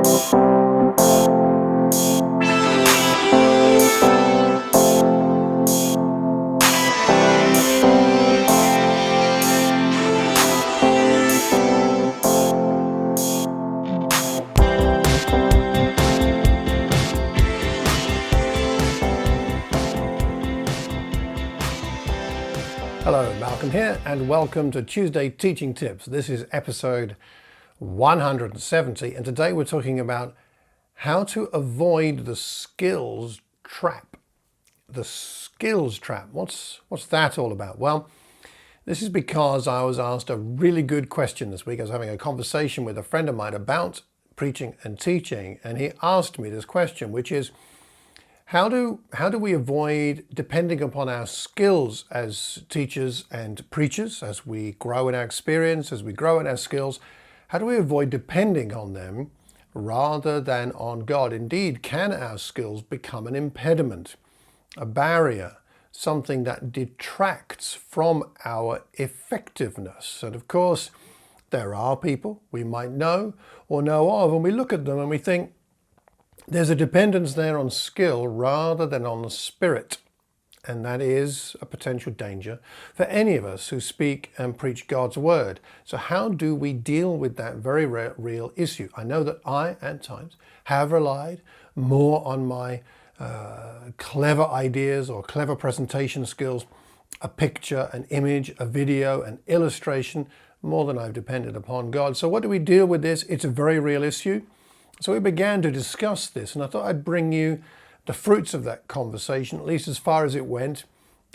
Hello, Malcolm here, and welcome to Tuesday Teaching Tips. This is episode 170, and today we're talking about how to avoid the skills trap. The skills trap. What's that all about? Well, this is because I was asked a really good question this week. I was having a conversation with a friend of mine about preaching and teaching, and he asked me this question, which is, how do we avoid depending upon our skills as teachers and preachers, as we grow in our experience, as we grow in our skills? How do we avoid depending on them rather than on God? Indeed, can our skills become an impediment, a barrier, something that detracts from our effectiveness? And of course, there are people we might know or know of, and we look at them and we think, there's a dependence there on skill rather than on the spirit, and that is a potential danger for any of us who speak and preach God's word. So how do we deal with that very real issue? I know that I, at times, have relied more on my clever ideas or clever presentation skills, a picture, an image, a video, an illustration, more than I've depended upon God. So what do we deal with this? It's a very real issue. So we began to discuss this, and I thought I'd bring you the fruits of that conversation, at least as far as it went.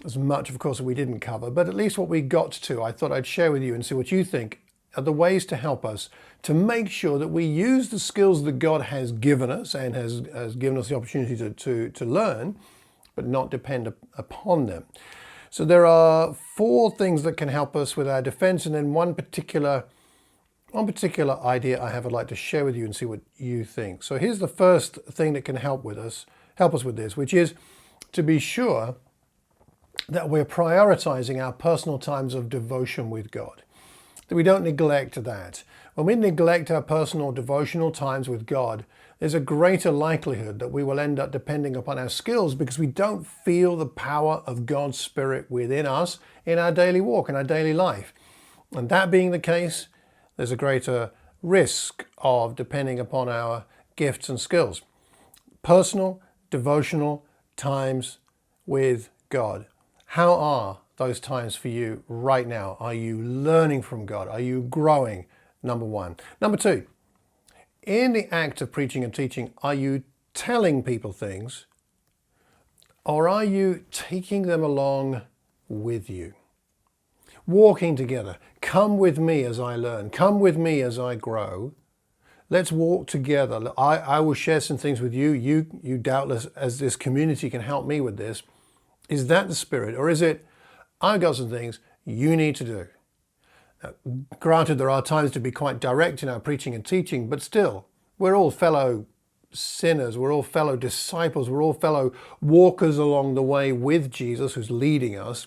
As much, of course, we didn't cover, but at least what we got to, I thought I'd share with you and see what you think are the ways to help us to make sure that we use the skills that God has given us and has given us the opportunity to learn, but not depend upon them. So there are 4 things that can help us with our defense, and then one particular idea I have I'd like to share with you and see what you think. So here's the first thing that can help us with this, which is to be sure that we're prioritizing our personal times of devotion with God, that we don't neglect that. When we neglect our personal devotional times with God, there's a greater likelihood that we will end up depending upon our skills because we don't feel the power of God's Spirit within us in our daily walk, in our daily life. And that being the case, there's a greater risk of depending upon our gifts and skills. Personal, devotional times with God. How are those times for you right now? Are you learning from God? Are you growing? Number 1. Number 2, in the act of preaching and teaching, are you telling people things, or are you taking them along with you? Walking together. Come with me as I learn. Come with me as I grow. Let's walk together. I will share some things with you. You doubtless, as this community, can help me with this. Is that the spirit? Or is it, I've got some things you need to do? Now, granted, there are times to be quite direct in our preaching and teaching, but still, we're all fellow sinners. We're all fellow disciples. We're all fellow walkers along the way with Jesus, who's leading us,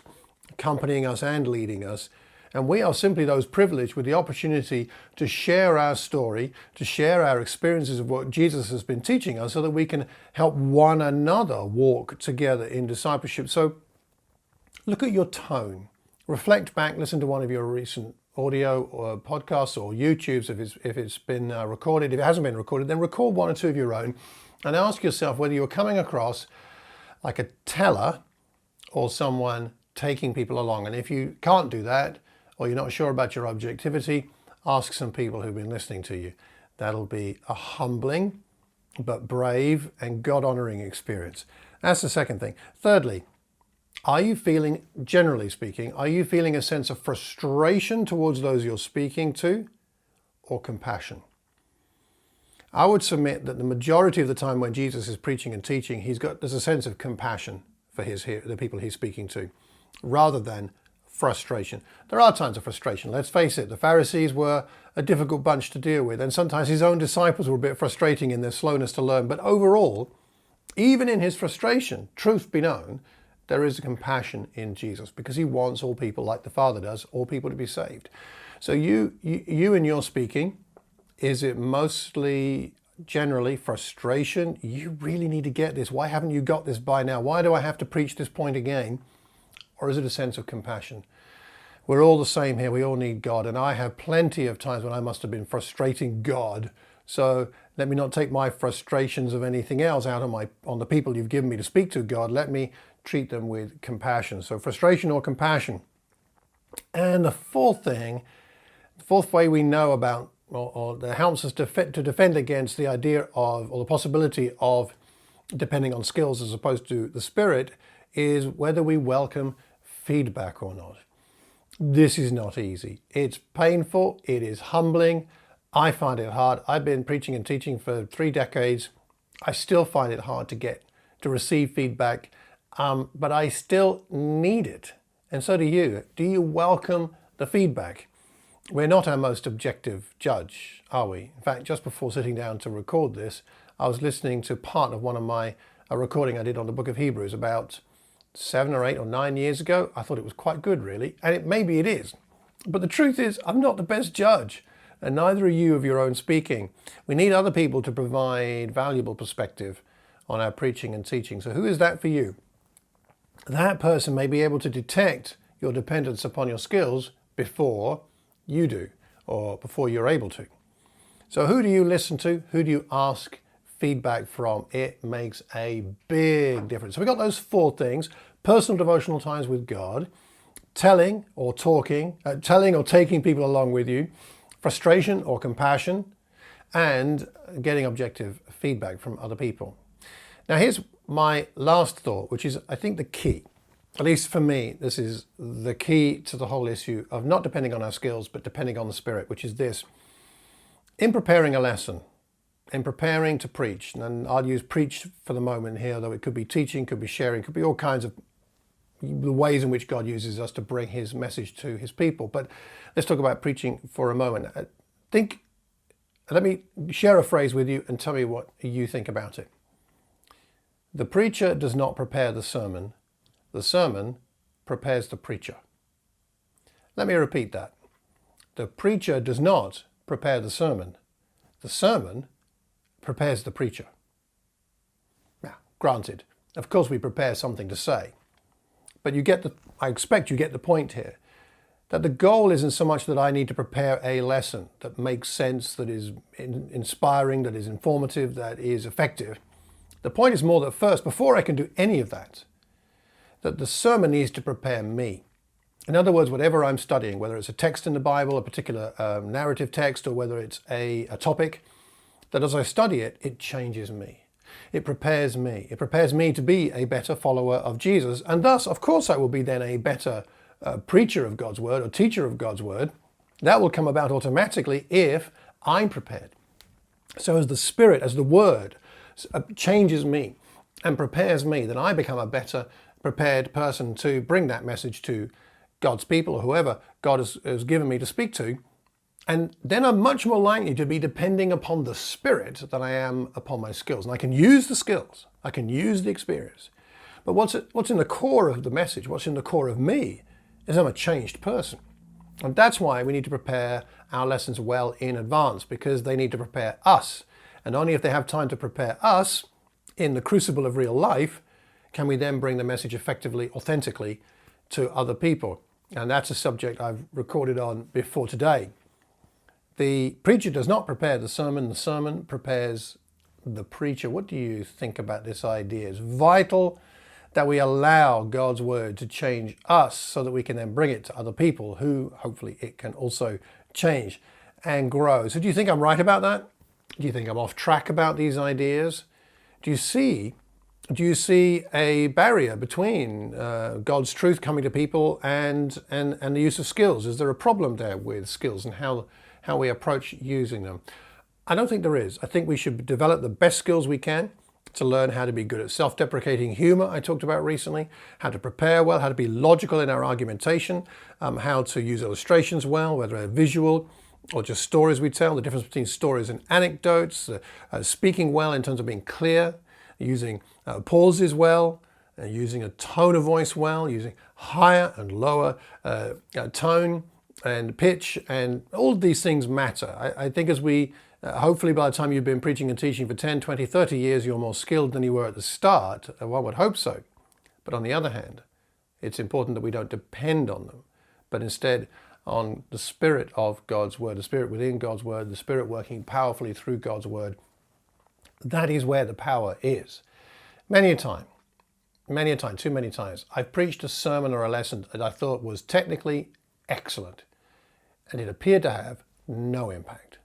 accompanying us and leading us. And we are simply those privileged with the opportunity to share our story, to share our experiences of what Jesus has been teaching us so that we can help one another walk together in discipleship. So look at your tone. Reflect back, listen to one of your recent audio or podcasts or YouTubes if it's been recorded. If it hasn't been recorded, then record 1 or 2 of your own and ask yourself whether you're coming across like a teller or someone taking people along. And if you can't do that, or you're not sure about your objectivity, ask some people who've been listening to you. That'll be a humbling, but brave and God-honoring experience. That's the second thing. Thirdly, are you feeling, generally speaking, are you feeling a sense of frustration towards those you're speaking to, or compassion? I would submit that the majority of the time when Jesus is preaching and teaching, there's a sense of compassion for the people he's speaking to, rather than frustration. There are times of frustration. Let's face it, the Pharisees were a difficult bunch to deal with, and sometimes his own disciples were a bit frustrating in their slowness to learn. But overall, even in his frustration, truth be known, there is a compassion in Jesus because he wants all people, like the Father does, all people to be saved. So you in your speaking, is it mostly generally frustration. You really need to get this. Why haven't you got this by now? Why do I have to preach this point again? Or is it a sense of compassion? We're all the same here. We all need God. And I have plenty of times when I must have been frustrating God. So let me not take my frustrations of anything else out on the people you've given me to speak to, God. Let me treat them with compassion. So frustration or compassion. And the fourth way we know about, or that helps us to defend against the idea of, or the possibility of depending on skills as opposed to the Spirit, is whether we welcome feedback or not. This is not easy. It's painful. It is humbling. I find it hard. I've been preaching and teaching for 3 decades. I still find it hard to receive feedback, but I still need it. And so do you. Do you welcome the feedback? We're not our most objective judge, are we? In fact, just before sitting down to record this, I was listening to part of a recording I did on the book of Hebrews about 7 or 8 or 9 years ago. I thought it was quite good, really, and maybe it is. But the truth is, I'm not the best judge, and neither are you of your own speaking. We need other people to provide valuable perspective on our preaching and teaching. So who is that for you? That person may be able to detect your dependence upon your skills before you do, or before you're able to. So who do you listen to? Who do you ask feedback from? It makes a big difference. So we got those 4 things: personal devotional times with God, telling or taking people along with you, frustration or compassion, and getting objective feedback from other people. Now here's my last thought, which is, I think, the key. At least for me, this is the key to the whole issue of not depending on our skills, but depending on the Spirit, which is this. In preparing a lesson, in preparing to preach, and I'll use preach for the moment here, though it could be teaching, could be sharing, could be all kinds of the ways in which God uses us to bring his message to his people. But let's talk about preaching for a moment. Let me share a phrase with you and tell me what you think about it. The preacher does not prepare the sermon prepares the preacher. Let me repeat that. The preacher does not prepare the sermon prepares the preacher. Now, granted, of course we prepare something to say, but I expect you get the point here, that the goal isn't so much that I need to prepare a lesson that makes sense, that is inspiring, that is informative, that is effective. The point is more that first, before I can do any of that the sermon needs to prepare me. In other words, whatever I'm studying, whether it's a text in the Bible, a particular narrative text, or whether it's a topic, that as I study it, it changes me. It prepares me. It prepares me to be a better follower of Jesus. And thus, of course, I will be then a better preacher of God's word or teacher of God's word. That will come about automatically if I'm prepared. So as the Spirit, as the Word changes me and prepares me, then I become a better prepared person to bring that message to God's people or whoever God has given me to speak to. And then I'm much more likely to be depending upon the Spirit than I am upon my skills. And I can use the skills, I can use the experience. But what's in the core of the message, what's in the core of me, is I'm a changed person. And that's why we need to prepare our lessons well in advance, because they need to prepare us. And only if they have time to prepare us in the crucible of real life can we then bring the message effectively, authentically to other people. And that's a subject I've recorded on before today. The preacher does not prepare the sermon prepares the preacher. What do you think about this idea? It's vital that we allow God's word to change us so that we can then bring it to other people who hopefully it can also change and grow. So do you think I'm right about that? Do you think I'm off track about these ideas? Do you see a barrier between God's truth coming to people and the use of skills? Is there a problem there with skills and how we approach using them? I don't think there is. I think we should develop the best skills we can to learn how to be good at self-deprecating humor, I talked about recently, how to prepare well, how to be logical in our argumentation, how to use illustrations well, whether they're visual or just stories we tell, the difference between stories and anecdotes, speaking well in terms of being clear, using pauses well, using a tone of voice well, using higher and lower tone and pitch, and all of these things matter. I think as we Hopefully by the time you've been preaching and teaching for 10, 20, 30 years, you're more skilled than you were at the start. One would hope so. But on the other hand, it's important that we don't depend on them, but instead on the Spirit of God's Word, the Spirit within God's Word, the Spirit working powerfully through God's Word. That is where the power is. Many a time, too many times, I've preached a sermon or a lesson that I thought was technically excellent, and it appeared to have no impact.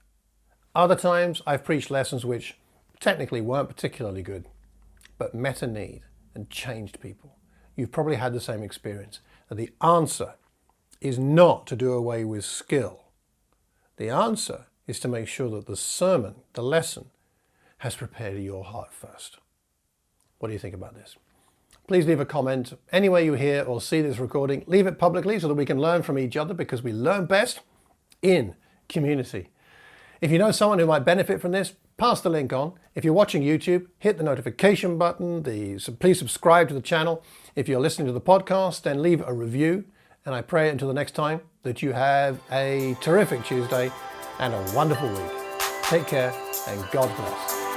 Other times, I've preached lessons which technically weren't particularly good, but met a need and changed people. You've probably had the same experience. That the answer is not to do away with skill. The answer is to make sure that the sermon, the lesson, has prepared your heart first. What do you think about this? Please leave a comment anywhere you hear or see this recording. Leave it publicly so that we can learn from each other, because we learn best in community. If you know someone who might benefit from this, pass the link on. If you're watching YouTube, hit the notification button. Please subscribe to the channel. If you're listening to the podcast, then leave a review. And I pray until the next time that you have a terrific Tuesday and a wonderful week. Take care and God bless.